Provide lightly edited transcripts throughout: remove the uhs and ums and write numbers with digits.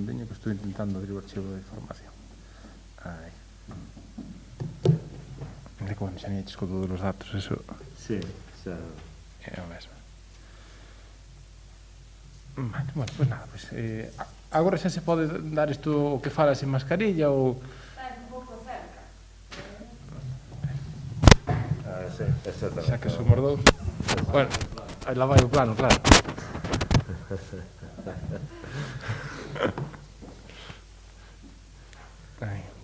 segundiño que estou intentando abrir o archivo de información. Aí. De como xa niñeches con todos os datos, eso... Sí, xa... É o mesmo. Bueno, pues nada, pues, agora xa se pode dar isto o que fala sin mascarilla ou... Estás un pouco cerca. Sí, exactamente. Xa que somos dous... Bueno, aí lá vai o plano, claro.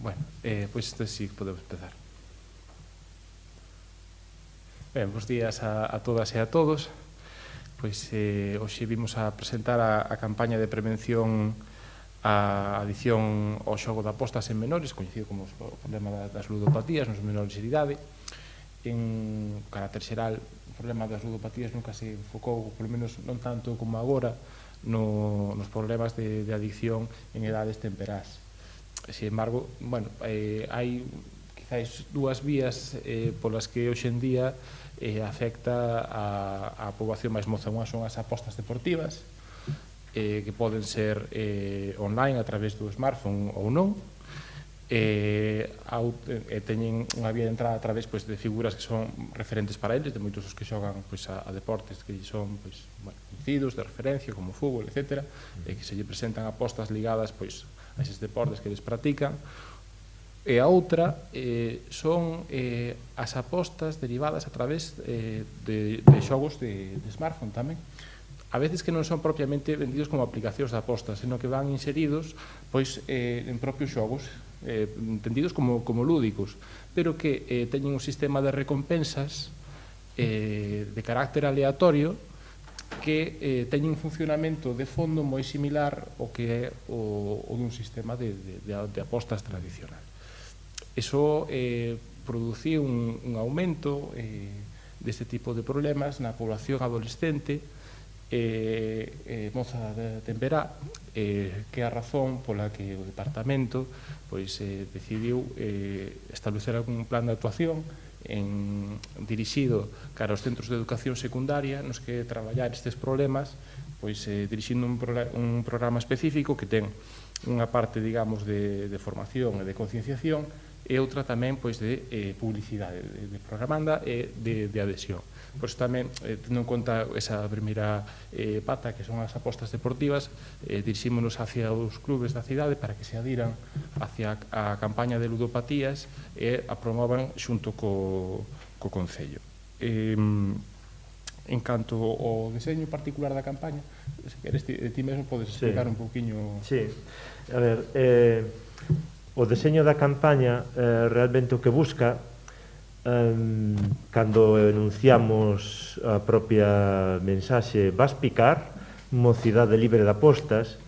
Bueno, pois isto sí podemos empezar. Ben, bons días a todas e a todos. Pois hoxe vimos a presentar a campaña de prevención a adicción ao xogo de apostas en menores, coñecido como o problema das ludopatías nos menores de idade. En carácter xeral, o problema das ludopatías nunca se enfocou, polo menos non tanto como agora, nos problemas de adicción en edades temperás. Sin embargo, bueno, hai quizáis dúas vías polas que hoxe en día afecta a poboación máis moza. Unhas son as apostas deportivas, que poden ser online a través do smartphone ou non, teñen unha vía de entrada a través de figuras que son referentes para eles, de moitos os que xogan a deportes que son conhecidos, de referencia, como o fútbol, etc., que se lle presentan apostas ligadas a eses deportes que eles practican. E a outra son as apostas derivadas a través de xogos de smartphone tamén. A veces que non son propiamente vendidos como aplicacións de apostas, senón que van inseridos en propios xogos, entendidos como lúdicos, pero que teñen un sistema de recompensas de carácter aleatorio que teñen un funcionamento de fondo moi similar ao que é o dun sistema de apostas tradicional. Iso produciu un aumento deste tipo de problemas na población adolescente moza de temperá, que é a razón pola que o departamento decidiu establecer algún plan de actuación dirixido cara aos centros de educación secundaria nos que traballar estes problemas, dirixindo un programa específico que ten unha parte, digamos, de formación e de concienciación e outra tamén de publicidade, de propaganda e de adhesión. Pois tamén, tendo en conta esa primeira pata, que son as apostas deportivas, dirixímonos hacia os clubes da cidade para que se adiran hacia a campaña de ludopatías e a promovan xunto co Concello. En canto ao diseño particular da campaña, se queres ti mesmo podes explicar un pouquiño... Sí, a ver, o deseño da campaña realmente o que busca, cando enunciamos a propia mensaxe vas picar, mocidade libre de apostas,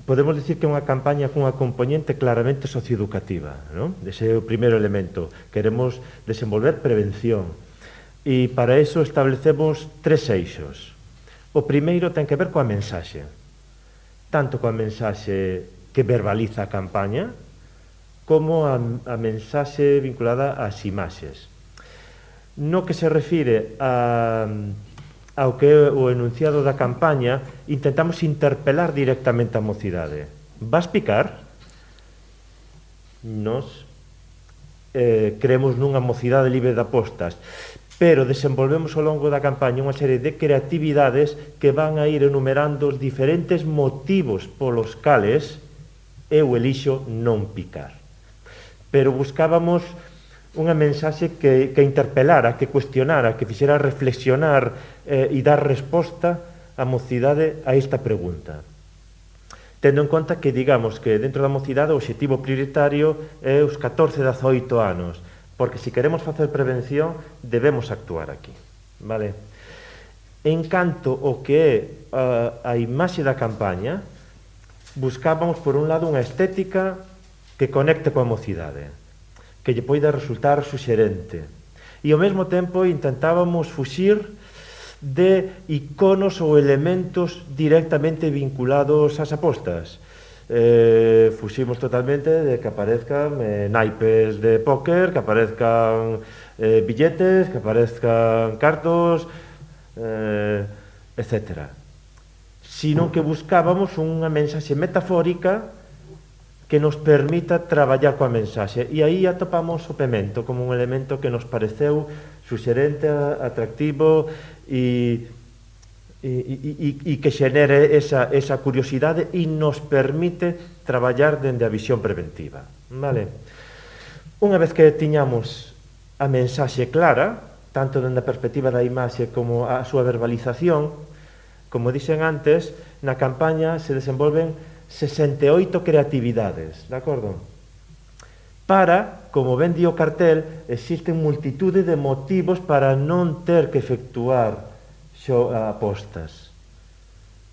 podemos dicir que é unha campaña cunha componente claramente socioeducativa, non? Ese é o primeiro elemento. Queremos desenvolver prevención e para iso establecemos tres eixos. O primeiro ten que ver coa mensaxe, tanto coa mensaxe que verbaliza a campaña como a mensaxe vinculada ás imaxes. No que se refire ao que é o enunciado da campaña, intentamos interpelar directamente a mocidade. Vas picar? Nos creemos nunha mocidade libre de apostas, pero desenvolvemos ao longo da campaña unha serie de creatividades que van a ir enumerando os diferentes motivos polos cales eu elixo non picar. Pero buscábamos unha mensaxe que interpelara, que cuestionara, que fixera reflexionar e dar resposta á mocidade a esta pregunta. Tendo en conta que, digamos, que dentro da mocidade o obxectivo prioritario é os 14-18 anos, porque se queremos facer prevención debemos actuar aquí. Vale? En canto ao que é a imaxe da campaña, buscábamos, por un lado, unha estética que conecte coa mocidade, que lle poida resultar suxerente. E ao mesmo tempo intentábamos fuxir de iconos ou elementos directamente vinculados ás apostas. Fuximos totalmente de que aparezcan naipes de póker, que aparezcan billetes, que aparezcan cartos, etc. sino que buscábamos unha mensaxe metafórica que nos permita traballar coa mensaxe. E aí atopamos o pemento como un elemento que nos pareceu suxerente, atractivo e que xenere esa curiosidade e nos permite traballar dende a visión preventiva. Vale? Unha vez que tiñamos a mensaxe clara, tanto dende a perspectiva da imaxe como a súa verbalización, como dixen antes, na campaña se desenvolven 68 creatividades, de acordo? Para, como ben di o cartel, existen multitude de motivos para non ter que efectuar apostas.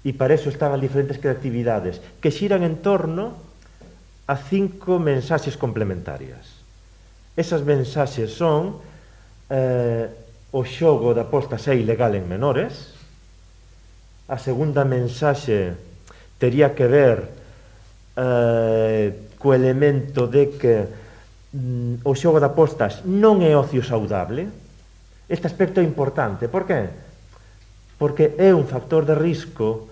E para eso están as diferentes creatividades, que xiran en torno a 5 mensaxes complementarias. Esas mensaxes son o xogo de apostas é ilegal en menores. A segunda mensaxe tería que ver co elemento de que o xogo de apostas non é ocio saudable. Este aspecto é importante. Por que? Porque é un factor de risco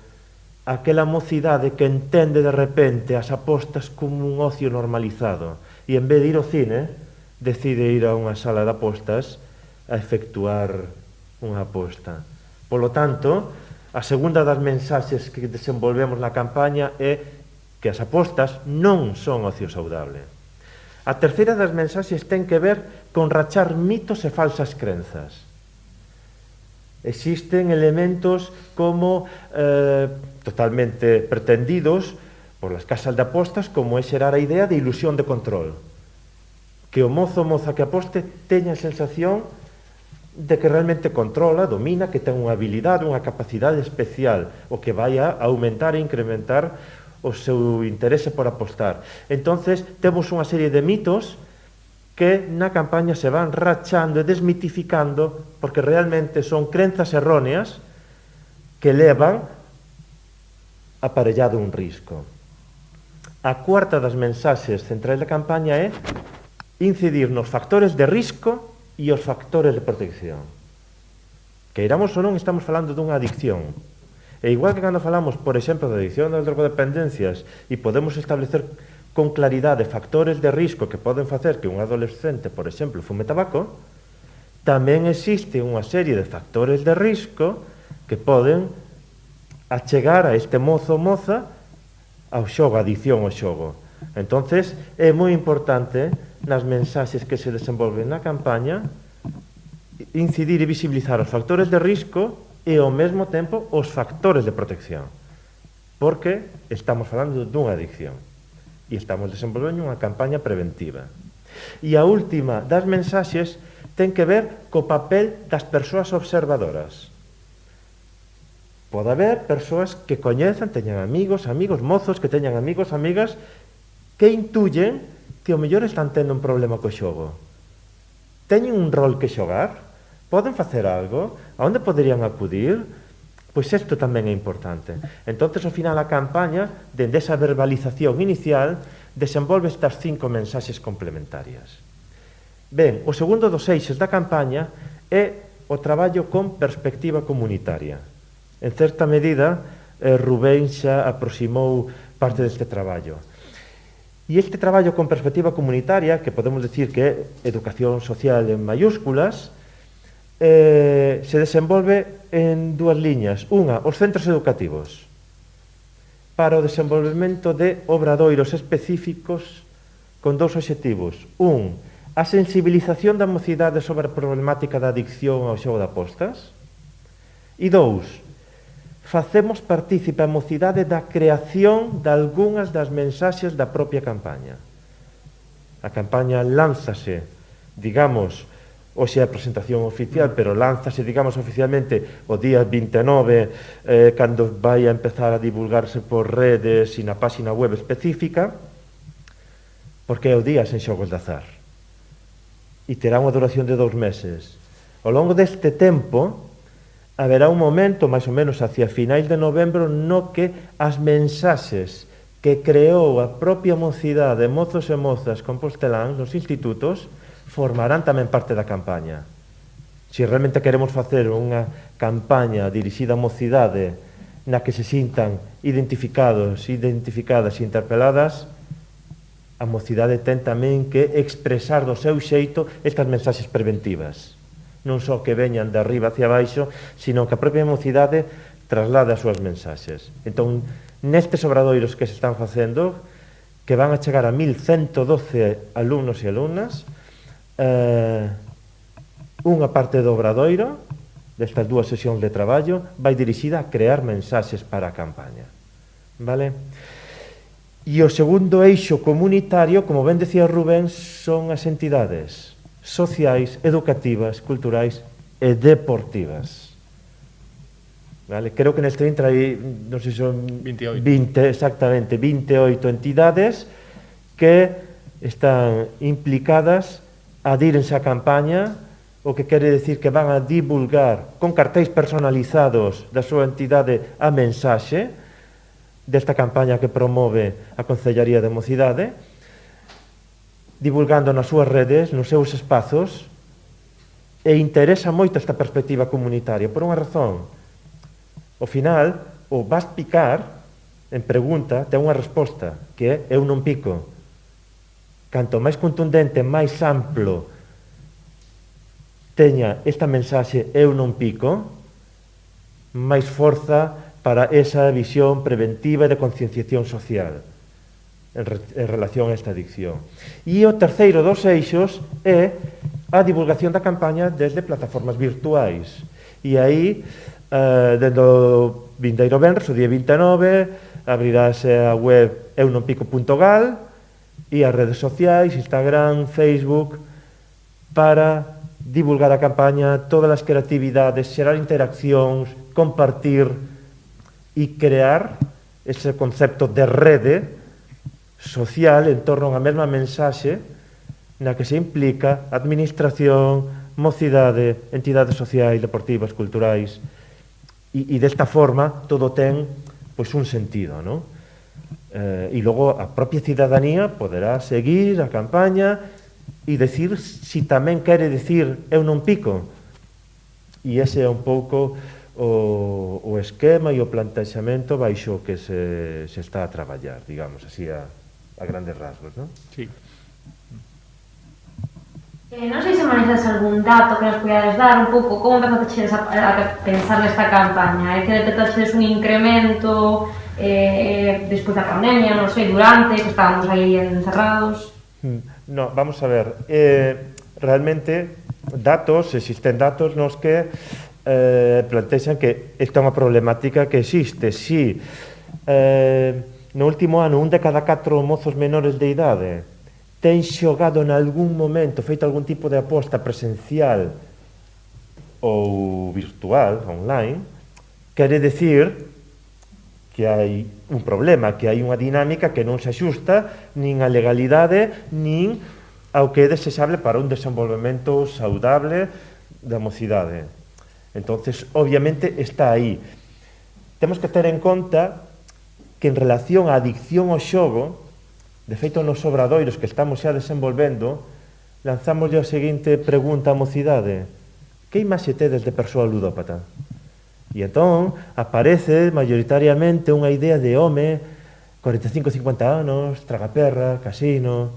aquela mocidade que entende de repente as apostas como un ocio normalizado e en vez de ir ao cine decide ir a unha sala de apostas a efectuar unha aposta. Polo tanto, a segunda das mensaxes que desenvolvemos na campaña é que as apostas non son ocio saudable. A terceira das mensaxes ten que ver con rachar mitos e falsas crenzas. Existen elementos como totalmente pretendidos por las casas de apostas, como é xerar a idea de ilusión de control. Que o mozo ou moza que aposte teña a sensación de que realmente controla, domina, que ten unha habilidade, unha capacidade especial, o que vai a aumentar e incrementar o seu interese por apostar. Entonces, temos unha serie de mitos que na campaña se van rachando e desmitificando porque realmente son crenzas erróneas que levan aparellado un risco. A cuarta das mensaxes centrais da campaña é incidir nos factores de risco e os factores de protección. Queiramos ou non, estamos falando dunha adicción. E igual que cando falamos, por exemplo, da adicción das drogodependencias e podemos establecer con claridade factores de risco que poden facer que un adolescente, por exemplo, fume tabaco, tamén existe unha serie de factores de risco que poden achegar a este mozo ou moza ao xogo, a adicción ao xogo. Entonces, é moi importante nas mensaxes que se desenvolven na campaña incidir e visibilizar os factores de risco e ao mesmo tempo os factores de protección, porque estamos falando dunha adicción e estamos desenvolvendo unha campaña preventiva. E a última das mensaxes ten que ver co papel das persoas observadoras. Pode haber persoas que coñezan, teñan amigos, mozos que teñan amigos, amigas que intuyen que o mellor están tendo un problema co xogo. Teñen un rol que xogar? Poden facer algo? A onde poderían acudir? Pois isto tamén é importante. Entón, ao final, a campaña, dende esa verbalización inicial, desenvolve estas 5 mensaxes complementarias. Ben, o segundo dos eixes da campaña é o traballo con perspectiva comunitaria. En certa medida, Rubén xa aproximou parte deste traballo. E este traballo con perspectiva comunitaria, que podemos decir que é educación social en mayúsculas, se desenvolve en 2 liñas. Unha, os centros educativos, para o desenvolvemento de obradoiros específicos con 2 obxectivos. Un, a sensibilización da mocidade sobre a problemática da adicción ao xogo de apostas. E 2, facemos partícipe a mocidade da creación de algunhas das mensaxes da propia campaña. A campaña lánzase, digamos, hoxe é a presentación oficial, pero lánzase, digamos, oficialmente o día 29, cando vai a empezar a divulgarse por redes e na página web específica, porque é o día sen xogos de azar. E terá unha duración de 2 meses. Ao longo deste tempo, haberá un momento, máis ou menos hacia finais de novembro, no que as mensaxes que creou a propia mocidade, mozos e mozas composteláns nos institutos, formarán tamén parte da campaña. Se realmente queremos facer unha campaña dirixida á mocidade na que se sintan identificados, identificadas e interpeladas, a mocidade ten tamén que expresar do seu xeito estas mensaxes preventivas. Non só que veñan de arriba hacia baixo, sino que a propia mocidade traslada as súas mensaxes. Entón, nestes obradoiros que se están facendo, que van a chegar a 1112 alumnos e alumnas, unha parte do obradoiro, destas dúas sesións de traballo, vai dirixida a crear mensaxes para a campaña. Vale? E o segundo eixo comunitario, como ben decía Rubén, son as entidades sociais, educativas, culturais e deportivas. Vale? Creo que neste entra aí, non sei se son 28. 20, exactamente, 28 entidades que están implicadas a adírense á campaña, o que quere decir que van a divulgar con cartéis personalizados da súa entidade a mensaxe desta campaña que promove a Concellaría de Mocidade, divulgando nas súas redes, nos seus espazos, e interesa moito esta perspectiva comunitaria, por unha razón. Ao final, o vas picar, en pregunta, ten unha resposta, que é eu non pico. Canto máis contundente, máis amplo teña esta mensaxe eu non pico, máis forza para esa visión preventiva e de concienciación social en relación a esta adicción. E o terceiro dos eixos é a divulgación da campaña desde plataformas virtuais. E aí, dentro do vindeiro venres, o día 29, abrirase a web eunonpico.gal e as redes sociais, Instagram, Facebook, para divulgar a campaña, todas as creatividades, xerar interaccións, compartir e crear ese concepto de rede social en torno a unha mesma mensaxe na que se implica administración, mocidade, entidades sociais, deportivas, culturais, e desta forma todo ten pois un sentido, non? E logo a propia cidadanía poderá seguir a campaña e decir si tamén quere decir eu non pico. E ese é un pouco o esquema e o plantexamento baixo que se está a traballar, digamos, así a grandes rasgos, non? Sí. Non sei se manejas algún dato que nos podades dar un pouco como empezaste a pensar nesta campaña, que detectaste un incremento despois da pandemia, non sei, durante, que estábamos aí encerrados. No, vamos a ver, realmente datos, existen datos nos que plantexan que esta é unha problemática que existe. Si no último ano un de cada 4 mozos menores de idade ten xogado en algún momento, feito algún tipo de aposta presencial ou virtual, online, quere decir que hai un problema, que hai unha dinámica que non se axusta nin a legalidade nin ao que é desexable para un desenvolvemento saudable da mocidade. Entonces, obviamente, está aí. Temos que ter en conta que en relación á adicción ao xogo, de feito nos obradoiros que estamos xa desenvolvendo, lanzámoslle a seguinte pregunta á mocidade: que imaxe tedes de persoa ludópata? E entón aparece maioritariamente unha idea de home, 45-50 anos, tragaperra, casino.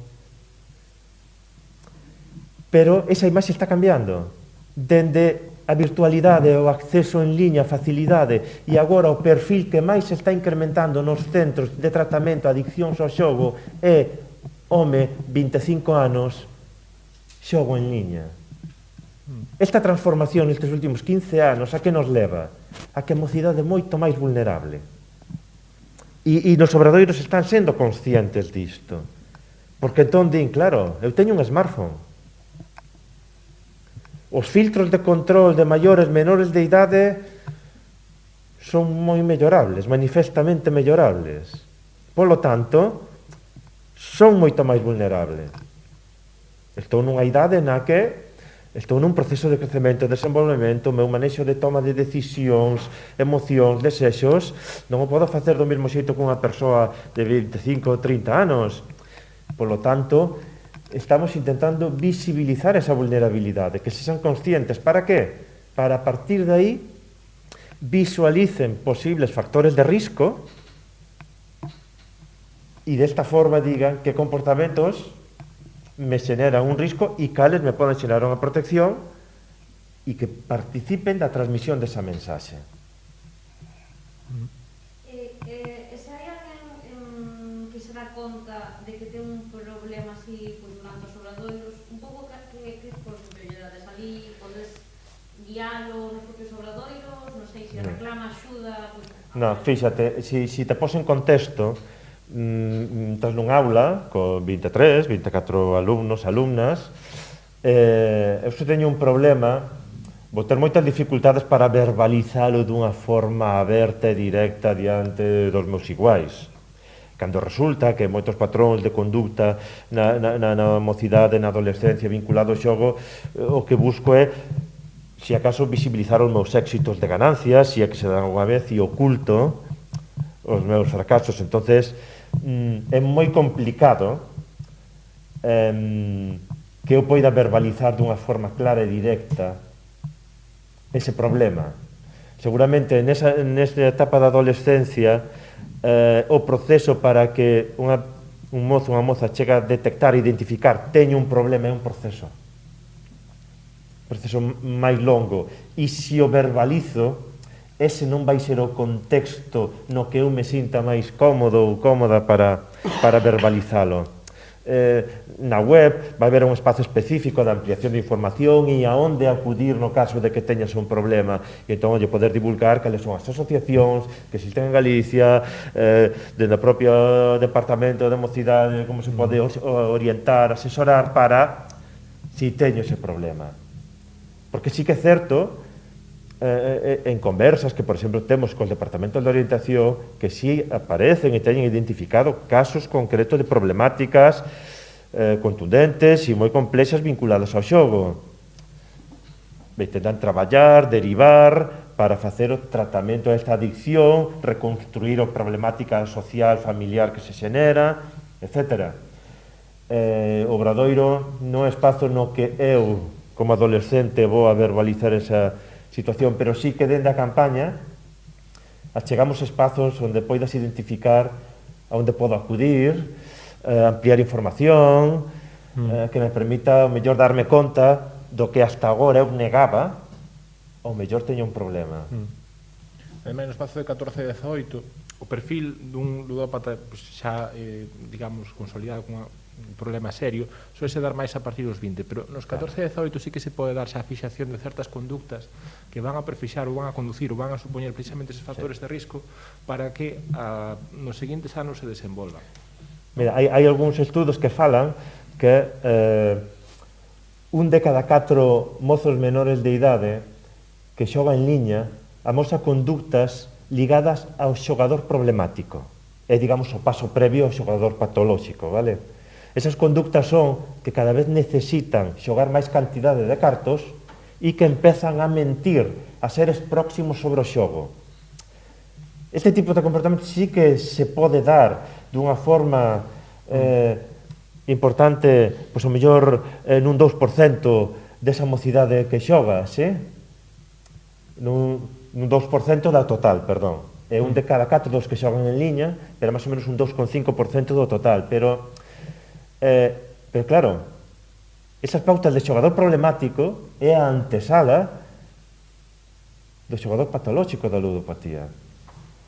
Pero esa imaxe está cambiando. Dende a virtualidade, o acceso en liña, a facilidade, e agora o perfil que máis se está incrementando nos centros de tratamento a adiccións ao xogo é home, 25 anos, xogo en liña. Esta transformación nestes últimos 15 anos a que nos leva? A que a mocidade é moito máis vulnerable. E nos obradoiros están sendo conscientes disto. Porque entón din, claro, eu teño un smartphone. Os filtros de control de maiores, menores de idade son moi mellorables, manifestamente mellorables. Polo tanto, son moito máis vulnerables. Estou nunha idade na que estou nun proceso de crecemento e desenvolvemento, o meu manexo de toma de decisións, emocións, desexos, non o podo facer do mesmo xeito que unha persoa de 25 ou 30 anos. Polo tanto, estamos intentando visibilizar esa vulnerabilidade, que se sean conscientes. Para qué? Para a partir de aí visualicen posibles factores de risco y de esta forma digan qué comportamientos me generan un risco e cales me poden xerar unha protección e que participen da transmisión desa mensaxe. Se hai alguén que se dá conta de que ten un problema así durante os obradoiros, un pouco que posibilidades ali podes guialo nos propios obradoiros, non sei se reclama axuda... Non, fíxate, se te pos en contexto, estás nun aula con 23, 24 alumnos, alumnas, eu se teño un problema, vou ter moitas dificultades para verbalizalo dunha forma aberta e directa diante dos meus iguais. Cando resulta que moitos patróns de conducta na mocidade, na adolescencia, vinculado ao xogo, o que busco é, se acaso, visibilizar os meus éxitos de ganancia, se é que se dan unha vez, e oculto os meus fracasos. Entonces, é moi complicado que eu poida verbalizar dunha forma clara e directa ese problema. Seguramente nesta etapa da adolescencia o proceso para que un mozo, unha moza chega a detectar e identificar teño un problema é un proceso máis longo, e se o verbalizo, ese non vai ser o contexto no que eu me sinta máis cómodo ou cómoda para verbalizalo. Na web vai haber un espazo específico de ampliación de información e a onde acudir no caso de que teñas un problema, e entón poder divulgar cales son as asociacións que existen en Galicia, dentro do propio departamento de mocidade, como se pode orientar, asesorar para si teño ese problema. Porque sí que é certo, en conversas que, por exemplo, temos cos departamentos de orientación, que sí aparecen e teñen identificado casos concretos de problemáticas contundentes e moi complexas vinculadas ao xogo. Intentan traballar, derivar, para facer o tratamento desta adicción, reconstruir a problemática social, familiar que se xenera, etc. O Obradoiro non é espazo no que eu, como adolescente, vou a verbalizar esa situación, pero sí que dentro da campaña achegamos espazos onde poidas identificar a onde podo acudir, ampliar información, que me permita o mellor darme conta do que hasta agora eu negaba, ou mellor teño un problema. Ademais, no espazo de 14 e 18, o perfil dun ludópata xa, digamos, consolidado con un problema serio, suele dar máis a partir dos 20, pero nos 14 e 18 sí que se pode dar xa a fixación de certas conductas que van a prefixar ou van a conducir ou van a supoñer precisamente esos factores de risco para que nos seguintes anos se desenvolvan. Mira, hai algúns estudos que falan que un de cada 4 mozos menores de idade que xoga en liña amosa conductas ligadas ao xogador problemático. É, digamos, o paso previo ao xogador patolóxico, vale? Esas conductas son que cada vez necesitan xogar máis cantidade de cartos e que empezan a mentir a seres próximos sobre o xogo. Este tipo de comportamento sí que se pode dar dunha forma importante, pois o mellor nun 2% desa mocidade que xoga, sí? Nun 2% da total, perdón. É un de cada 4 dos que xogan en liña, pero máis ou menos un 2,5% do total, pero claro, esas pautas de xogador problemático é a antesala do xogador patolóxico da ludopatía.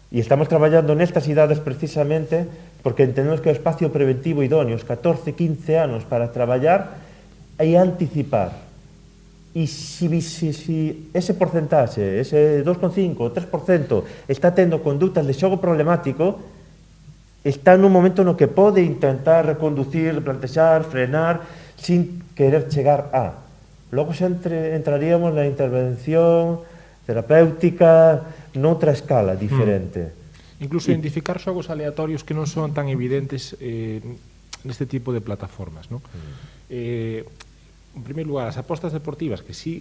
E estamos traballando nestas idades precisamente porque entendemos que o espacio preventivo idóneo, os 14, 15 anos para traballar e anticipar. E se ese porcentaxe, ese 2,5 ou 3% está tendo conductas de xogo problemático, está nun momento no que pode intentar reconducir, plantexar, frenar, sin querer chegar a. Logo xa entraríamos na intervención terapéutica noutra escala diferente. Incluso identificar xogos aleatorios que non son tan evidentes neste tipo de plataformas, non? En primeiro lugar, as apostas deportivas que sí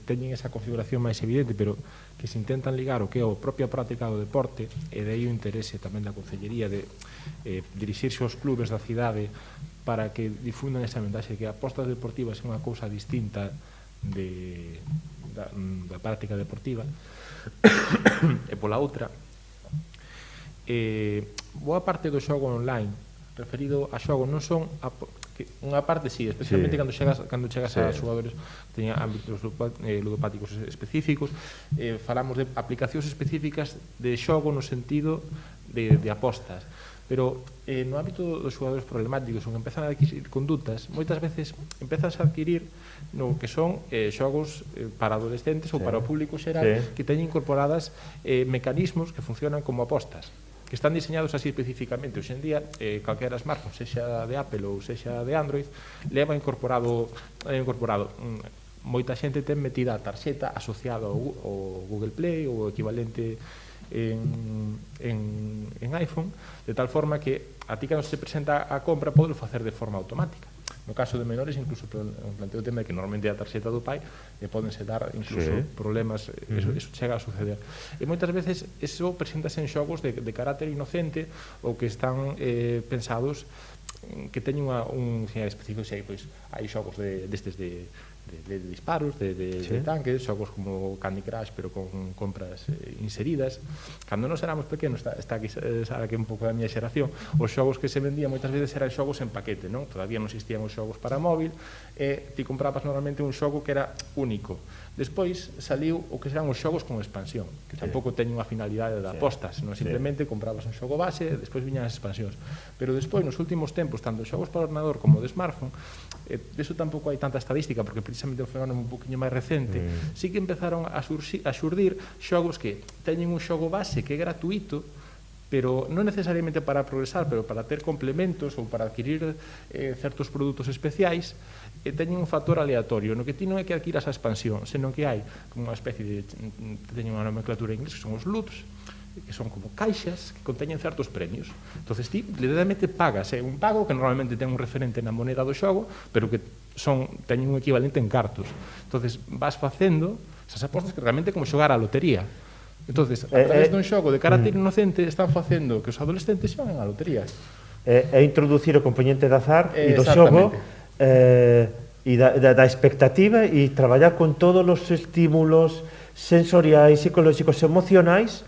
teñen esa configuración máis evidente, pero que se intentan ligar o que é a propia práctica do deporte, e de aí o interese tamén da Consellería de dirixirse aos clubes da cidade para que difundan esa mensaxe que apostas deportivas é unha cousa distinta de da práctica deportiva, e pola outra, boa parte do xogo online referido a xogo non son unha parte, sí, especialmente cando chegas a xogadores que teñan ámbitos ludopáticos específicos, falamos de aplicacións específicas de xogo no sentido de apostas, pero no ámbito dos xogadores problemáticos onde empezan a adquirir condutas, moitas veces empezas a adquirir no que son xogos para adolescentes ou para o público xeral que teñen incorporadas mecanismos que funcionan como apostas, que están diseñados así especificamente. Hoxe en día, calquera smartphone, sexa de Apple ou sexa de Android, leva incorporado moita xente ten metida a tarxeta asociada ao Google Play ou o equivalente en iPhone, de tal forma que a ti cando se presenta a compra pode facer de forma automática. No caso de menores, incluso planteo o tema de que normalmente a tarxeta do pai podense dar incluso problemas, eso chega a suceder. E moitas veces eso preséntase en xogos de carácter inocente ou que están pensados que teñen un señal específico, pois hai xogos destes de disparos, de tanques, xogos como Candy Crush, pero con compras inseridas. Cando nos éramos pequenos, está aquí un pouco da miña xeración, os xogos que se vendían moitas veces eran xogos en paquete, non? Todavía non existían os xogos para móvil, e ti comprabas normalmente un xogo que era único. Despois saliu o que serán os xogos con expansión, que tampouco teñen unha finalidade de apostas, non simplemente comprabas un xogo base e despois viñan as expansións. Pero despois, nos últimos tempos, tanto xogos para ordenador como de smartphone, deso tampouco hai tanta estadística, porque precisamente o fenómeno un poquinho máis recente, sí que empezaron a xurdir xogos que teñen un xogo base que é gratuito, pero non necesariamente para progresar, pero para ter complementos ou para adquirir certos produtos especiais, teñen un factor aleatorio, no que ti non é que adquiras a expansión, senón que hai como unha especie de, teñen unha nomenclatura en inglés, que son os loops, que son como caixas que conteñen certos premios. Entonces ti, literalmente pagas, un pago que normalmente ten un referente na moneda do xogo, pero que teñen un equivalente en cartos. Entonces vas facendo esas apostas que realmente é como xogar a lotería. Entonces, a través dun xogo de carácter inocente están facendo que os adolescentes xoguen a lotería. É introducir o componente de azar e do xogo e da expectativa e traballar con todos os estímulos sensoriais, psicolóxicos, emocionais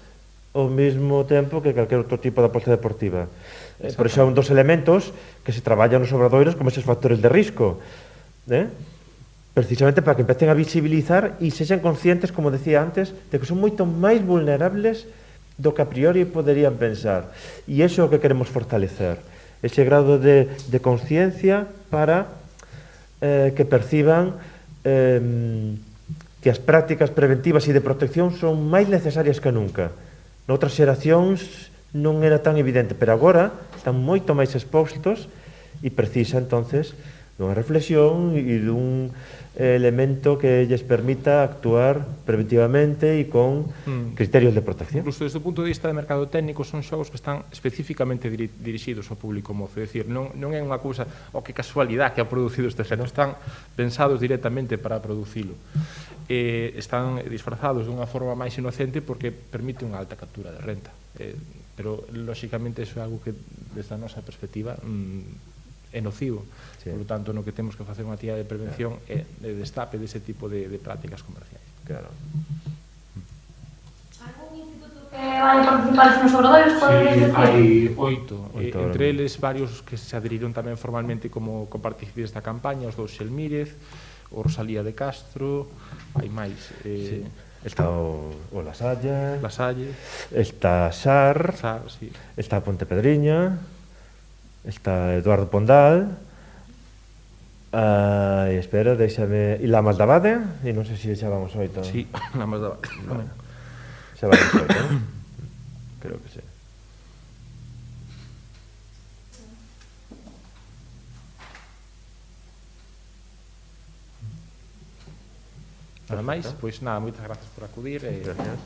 ao mesmo tempo que calquer outro tipo de aposta deportiva. Por iso é un dos elementos que se traballan nos obradoiros como esos factores de risco, precisamente para que empecen a visibilizar e sexan conscientes, como decía antes, de que son moito máis vulnerables do que a priori poderían pensar. E iso é o que queremos fortalecer, ese grado de consciencia para que perciban que as prácticas preventivas e de protección son máis necesarias que nunca. Noutras xeracións non era tan evidente, pero agora están moito máis expostos e precisa, entonces, dunha reflexión e dun elemento que lles permita actuar preventivamente e con criterios de protección. Incluso desde o punto de vista de mercado técnico son xogos que están especificamente dirixidos ao público mozo, é dicir, non é unha cousa que casualidade que ha producido este efecto, están pensados directamente para producilo. Están disfrazados dunha forma máis inocente porque permite unha alta captura de renta, pero lóxicamente iso é algo que desde a nosa perspectiva é nocivo. Por lo tanto, no que temos que facer unha actividade de prevención é de destape dese tipo de prácticas comerciais. Claro. Algún instituto que vai participar nos obradoiros? Hai 8, entre eles varios que se adheriron tamén formalmente como copartícipes da campaña, os dous Xelmírez, o Rosalía de Castro, hai máis. Está o La Salle, está SAR, está Pontepedriña, está Eduardo Pondal, espera, deixame, e Lamas da Abade, e non sei se xa vamos 8. Sí, Lamas da Abade. Xa vamos 8, non? Creo que sí. Nada máis, pois nada, moitas grazas por acudir. Gracias.